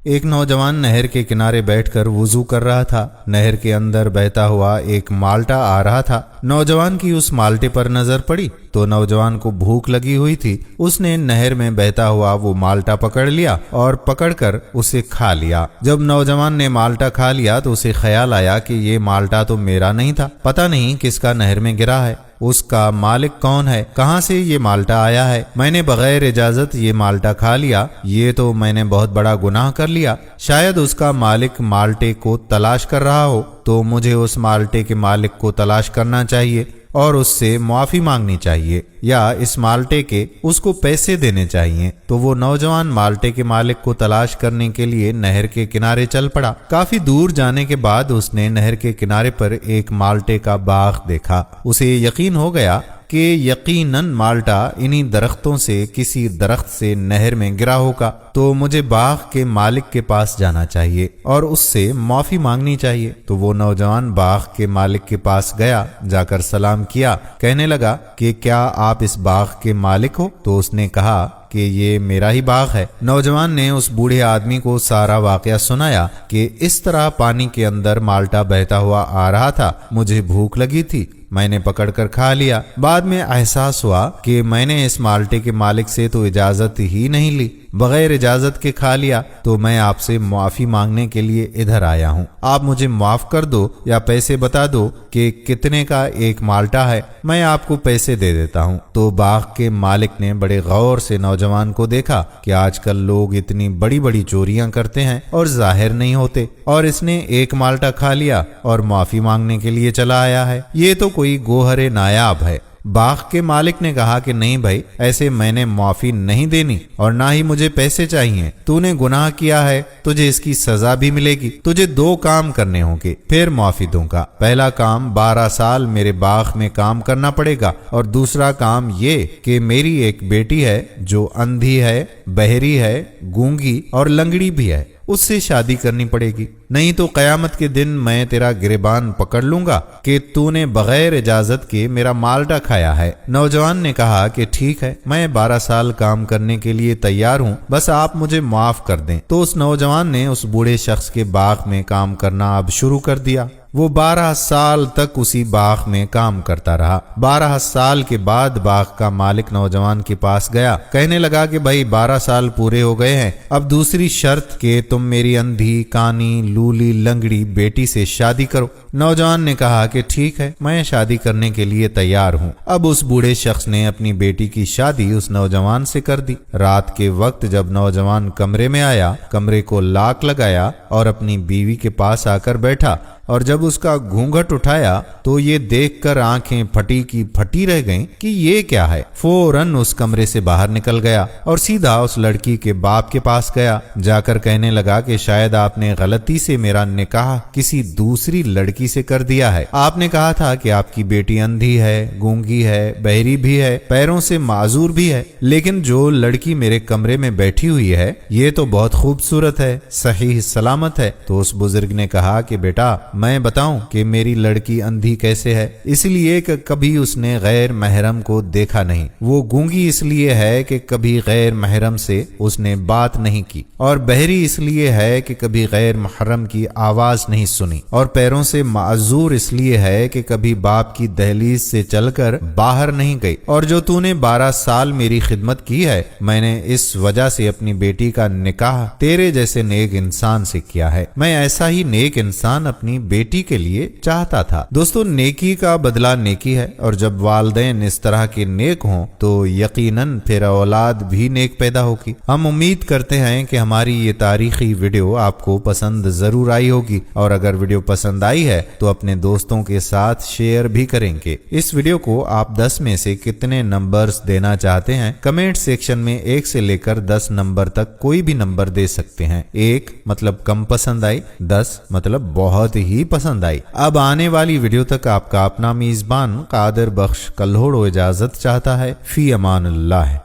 ایک نوجوان نہر کے کنارے بیٹھ کر وضو کر رہا تھا۔ نہر کے اندر بہتا ہوا ایک مالٹا آ رہا تھا۔ نوجوان کی اس مالٹے پر نظر پڑی تو نوجوان کو بھوک لگی ہوئی تھی۔ اس نے نہر میں بہتا ہوا وہ مالٹا پکڑ لیا اور پکڑ کر اسے کھا لیا۔ جب نوجوان نے مالٹا کھا لیا تو اسے خیال آیا کہ یہ مالٹا تو میرا نہیں تھا، پتہ نہیں کس کا نہر میں گرا ہے، اس کا مالک کون ہے، کہاں سے یہ مالٹا آیا ہے، میں نے بغیر اجازت یہ مالٹا کھا لیا، یہ تو میں نے بہت بڑا گناہ کر لیا۔ شاید اس کا مالک مالٹے کو تلاش کر رہا ہو تو مجھے اس مالٹے کے مالک کو تلاش کرنا چاہیے اور اس سے معافی مانگنی چاہیے، یا اس مالٹے کے اس کو پیسے دینے چاہیے۔ تو وہ نوجوان مالٹے کے مالک کو تلاش کرنے کے لیے نہر کے کنارے چل پڑا۔ کافی دور جانے کے بعد اس نے نہر کے کنارے پر ایک مالٹے کا باغ دیکھا۔ اسے یقین ہو گیا کہ یقیناً مالٹا انہی درختوں سے کسی درخت سے نہر میں گرا ہوگا، تو مجھے باغ کے مالک کے پاس جانا چاہیے اور اس سے معافی مانگنی چاہیے۔ تو وہ نوجوان باغ کے مالک کے پاس گیا، جا کر سلام کیا، کہنے لگا کہ کیا آپ اس باغ کے مالک ہو؟ تو اس نے کہا کہ یہ میرا ہی باغ ہے۔ نوجوان نے اس بوڑھے آدمی کو سارا واقعہ سنایا کہ اس طرح پانی کے اندر مالٹا بہتا ہوا آ رہا تھا، مجھے بھوک لگی تھی، میں نے پکڑ کر کھا لیا، بعد میں احساس ہوا کہ میں نے اس مالٹے کے مالک سے تو اجازت ہی نہیں لی، بغیر اجازت کے کھا لیا، تو میں آپ سے معافی مانگنے کے لیے ادھر آیا ہوں۔ آپ مجھے معاف کر دو یا پیسے بتا دو کہ کتنے کا ایک مالٹا ہے، میں آپ کو پیسے دے دیتا ہوں۔ تو باغ کے مالک نے بڑے غور سے نوجوان کو دیکھا کہ آج کل لوگ اتنی بڑی بڑی چوریاں کرتے ہیں اور ظاہر نہیں ہوتے، اور اس نے ایک مالٹا کھا لیا اور معافی مانگنے کے لیے چلا آیا ہے، یہ تو کوئی گوہر نایاب ہے۔ باغ کے مالک نے کہا کہ نہیں بھائی، ایسے میں نے معافی نہیں دینی اور نہ ہی مجھے پیسے چاہیے، تو نے گناہ کیا ہے، تجھے اس کی سزا بھی ملے گی، تجھے 2 کام کرنے ہوں گے پھر معافی دوں گا۔ پہلا کام 12 سال میرے باغ میں کام کرنا پڑے گا، اور دوسرا کام یہ کہ میری ایک بیٹی ہے جو اندھی ہے، بہری ہے، گونگی اور لنگڑی بھی ہے، اس سے شادی کرنی پڑے گی، نہیں تو قیامت کے دن میں تیرا گریبان پکڑ لوں گا کہ تو نے بغیر اجازت کے میرا مالٹا کھایا ہے۔ نوجوان نے کہا کہ ٹھیک ہے، میں 12 سال کام کرنے کے لیے تیار ہوں، بس آپ مجھے معاف کر دیں۔ تو اس نوجوان نے اس بوڑھے شخص کے باغ میں کام کرنا اب شروع کر دیا۔ وہ 12 سال تک اسی باغ میں کام کرتا رہا۔ 12 سال کے بعد باغ کا مالک نوجوان کے پاس گیا، کہنے لگا کہ بھائی 12 سال پورے ہو گئے ہیں، اب دوسری شرط کہ تم میری اندھی، کانی، لولی، لنگڑی بیٹی سے شادی کرو۔ نوجوان نے کہا کہ ٹھیک ہے، میں شادی کرنے کے لیے تیار ہوں۔ اب اس بوڑھے شخص نے اپنی بیٹی کی شادی اس نوجوان سے کر دی۔ رات کے وقت جب نوجوان کمرے میں آیا، کمرے کو لاک لگایا اور اپنی بیوی کے پاس آ کر بیٹھا، اور جب اس کا گھونگھٹ اٹھایا تو یہ دیکھ کر آنکھیں پھٹی کی پھٹی رہ گئیں کہ یہ کیا ہے۔ فوراً اس کمرے سے باہر نکل گیا اور سیدھا اس لڑکی کے باپ کے پاس گیا، جا کر کہنے لگا کہ شاید آپ نے غلطی سے میرا نکاح کسی دوسری لڑکی سے کر دیا ہے۔ آپ نے کہا تھا کہ آپ کی بیٹی اندھی ہے، گونگی ہے، بہری بھی ہے، پیروں سے معذور بھی ہے، لیکن جو لڑکی میرے کمرے میں بیٹھی ہوئی ہے یہ تو بہت خوبصورت ہے، صحیح سلامت ہے۔ تو اس بزرگ نے کہا کہ بیٹا، میں بتاؤں کہ میری لڑکی اندھی کیسے ہے؟ اس لیے کہ کبھی اس نے غیر محرم کو دیکھا نہیں، وہ گونگی اس لیے ہے کہ کبھی غیر محرم سے اس نے بات نہیں کی، اور بہری اس لیے ہے کہ کبھی غیر محرم کی آواز نہیں سنی، اور پیروں سے معذور اس لیے ہے کہ کبھی باپ کی دہلیز سے چل کر باہر نہیں گئی، اور جو تو نے 12 سال میری خدمت کی ہے، میں نے اس وجہ سے اپنی بیٹی کا نکاح تیرے جیسے نیک انسان سے کیا ہے۔ میں ایسا ہی نیک انسان اپنی بیٹی کے لیے چاہتا تھا۔ دوستو، نیکی کا بدلہ نیکی ہے، اور جب والدین اس طرح کے نیک ہوں تو یقیناً پھر اولاد بھی نیک پیدا ہوگی۔ ہم امید کرتے ہیں کہ ہماری یہ تاریخی ویڈیو آپ کو پسند ضرور آئی ہوگی، اور اگر ویڈیو پسند آئی ہے تو اپنے دوستوں کے ساتھ شیئر بھی کریں گے۔ اس ویڈیو کو آپ 10 میں سے کتنے نمبرز دینا چاہتے ہیں کمنٹ سیکشن میں 1 سے لے کر 10 نمبر تک کوئی بھی نمبر دے سکتے ہیں۔ 1 مطلب کم پسند آئی، 10 مطلب بہت ہی پسند آئی۔ اب آنے والی ویڈیو تک آپ کا اپنا میزبان قادر بخش کلہوڑو اجازت چاہتا ہے۔ فی امان اللہ۔